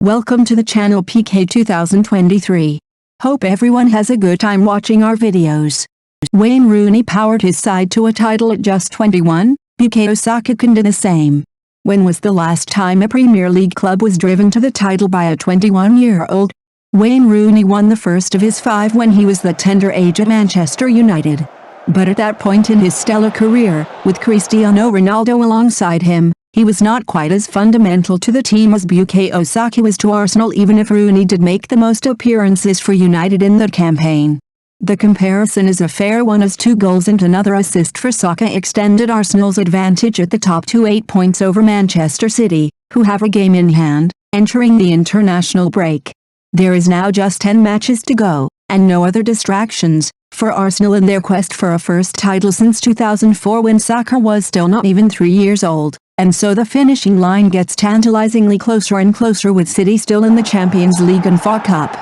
Welcome to the channel PK 2023. Hope everyone has a good time watching our videos. Wayne Rooney powered his side to a title at just 21, Bukayo Saka can do the same. When was the last time a Premier League club was driven to the title by a 21-year-old? Wayne Rooney won the first of his 5 when he was the tender age at Manchester United. But at that point in his stellar career, with Cristiano Ronaldo alongside him, he was not quite as fundamental to the team as Bukayo Saka was to Arsenal, even if Rooney did make the most appearances for United in that campaign. The comparison is a fair one, as 2 goals and another assist for Saka extended Arsenal's advantage at the top to 8 points over Manchester City, who have a game in hand, entering the international break. There is now just 10 matches to go, and no other distractions for Arsenal in their quest for a first title since 2004, when Saka was still not even 3 years old. And so the finishing line gets tantalizingly closer and closer, with City still in the Champions League and FA Cup.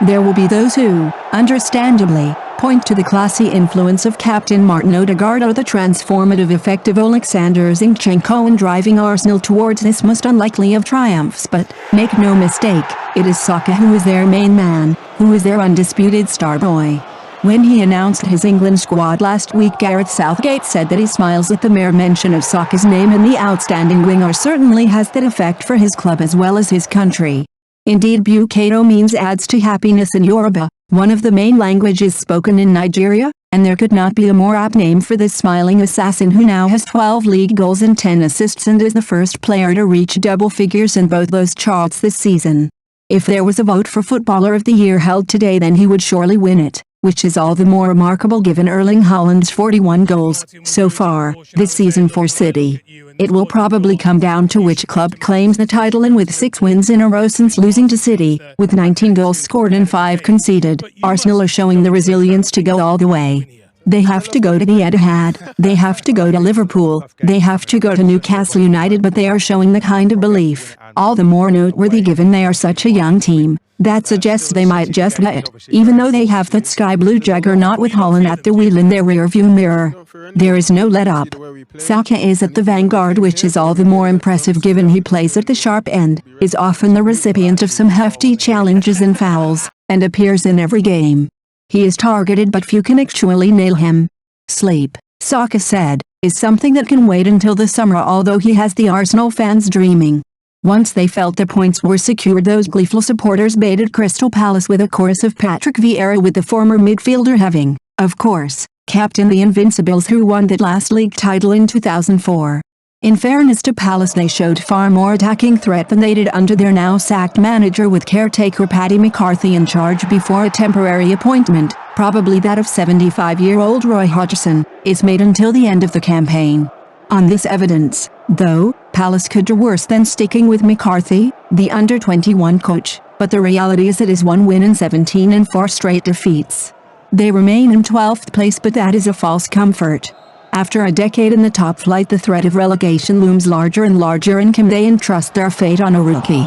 There will be those who, understandably, point to the classy influence of Captain Martin Odegaard or the transformative effect of Alexander Zinchenko in driving Arsenal towards this most unlikely of triumphs, but, make no mistake, it is Saka who is their main man, who is their undisputed star boy. When he announced his England squad last week, Gareth Southgate said that he smiles at the mere mention of Saka's name, and the outstanding winger certainly has that effect for his club as well as his country. Indeed, Bukayo means adds to happiness in Yoruba, one of the main languages spoken in Nigeria, and there could not be a more apt name for this smiling assassin, who now has 12 league goals and 10 assists and is the first player to reach double figures in both those charts this season. If there was a vote for Footballer of the Year held today, then he would surely win it, which is all the more remarkable given Erling Haaland's 41 goals so far this season for City. It will probably come down to which club claims the title, and with 6 wins in a row since losing to City, with 19 goals scored and 5 conceded, Arsenal are showing the resilience to go all the way. They have to go to the Etihad, they have to go to Liverpool, they have to go to Newcastle United, but they are showing the kind of belief, all the more noteworthy given they are such a young team, that suggests they might just get it, even though they have that sky blue juggernaut with Haaland at the wheel in their rearview mirror. There is no let-up. Saka is at the vanguard, which is all the more impressive given he plays at the sharp end, is often the recipient of some hefty challenges and fouls, and appears in every game. He is targeted, but few can actually nail him. Sleep, Saka said, is something that can wait until the summer, although he has the Arsenal fans dreaming. Once they felt the points were secured, those gleeful supporters baited Crystal Palace with a chorus of Patrick Vieira, with the former midfielder having, of course, captained the Invincibles, who won that last league title in 2004. In fairness to Palace, they showed far more attacking threat than they did under their now sacked manager, with caretaker Paddy McCarthy in charge before a temporary appointment, probably that of 75-year-old Roy Hodgson, is made until the end of the campaign. On this evidence, though, Palace could do worse than sticking with McCarthy, the under-21 coach, but the reality is it is 1 win in 17 and 4 straight defeats. They remain in 12th place, but that is a false comfort. After a decade in the top flight, the threat of relegation looms larger and larger, and can they entrust their fate on a rookie?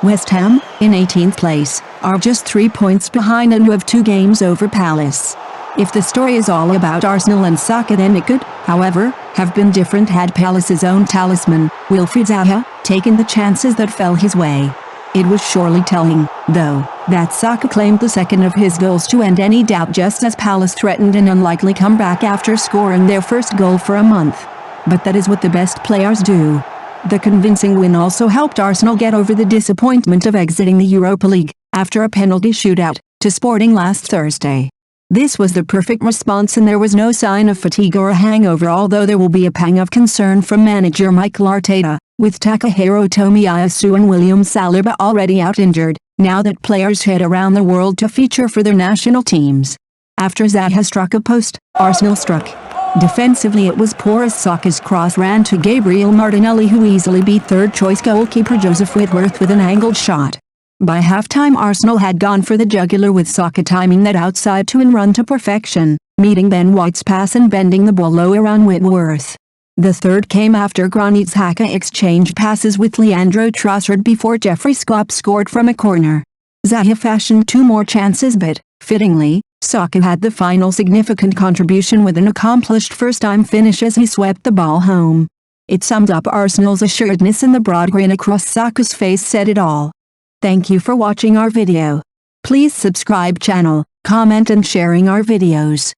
West Ham, in 18th place, are just 3 points behind and have 2 games over Palace. If the story is all about Arsenal and Saka, then it could, however, have been different had Palace's own talisman, Wilfried Zaha, taken the chances that fell his way. It was surely telling, though, that Saka claimed the second of his goals to end any doubt, just as Palace threatened an unlikely comeback after scoring their first goal for a month. But that is what the best players do. The convincing win also helped Arsenal get over the disappointment of exiting the Europa League, after a penalty shootout, to Sporting last Thursday. This was the perfect response, and there was no sign of fatigue or a hangover, although there will be a pang of concern from manager Mikel Arteta, with Takahiro Tomiyasu and William Saliba already out injured, now that players head around the world to feature for their national teams. After Zaha struck a post, Arsenal struck. Defensively, it was poor as Saka's cross ran to Gabriel Martinelli, who easily beat third-choice goalkeeper Joseph Whitworth with an angled shot. By halftime, Arsenal had gone for the jugular, with Saka timing that outside to and run to perfection, meeting Ben White's pass and bending the ball low around Whitworth. The third came after Granit Xhaka exchanged passes with Leandro Trossard before Jeffrey Skop scored from a corner. Zaha fashioned 2 more chances, but, fittingly, Saka had the final significant contribution with an accomplished first-time finish as he swept the ball home. It summed up Arsenal's assuredness, and the broad grin across Saka's face said it all. Thank you for watching our video. Please subscribe channel, comment and sharing our videos.